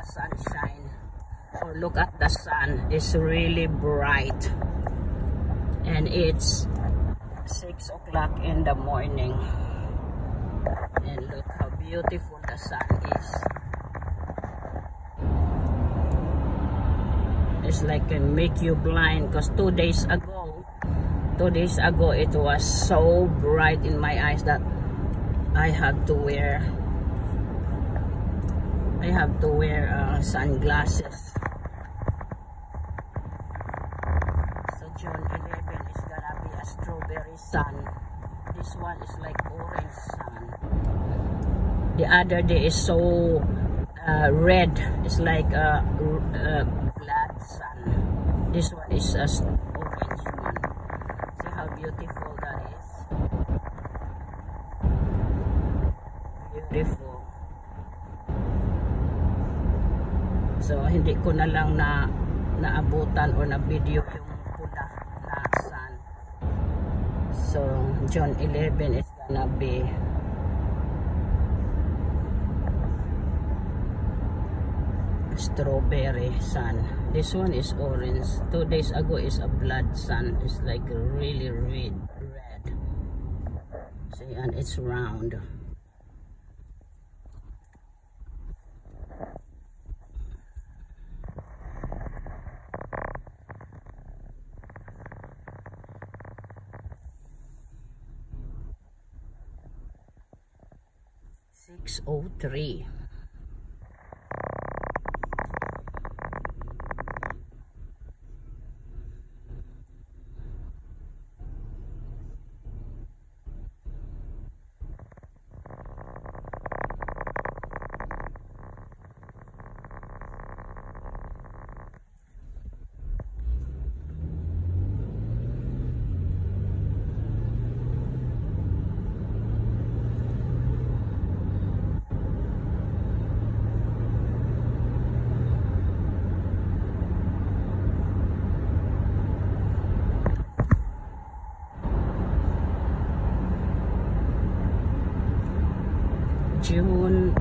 sunshine, or look at the sun. It's really bright, and it's 6 o'clock in the morning, and look how beautiful the sun is. It's like it make you blind, because 2 days ago it was so bright in my eyes that I have to wear sunglasses. So June 11 is gonna be a strawberry sun. This one is like orange sun. The other day is so red. It's like a blood sun. This one is a orange one. See how beautiful that is. Beautiful. So hindi ko na lang naabutan or na video yung pula na sun. So June 11 is gonna be strawberry sun. This one is orange. 2 days ago is a blood sun. It's like really red. See, and it's round. $6:03. June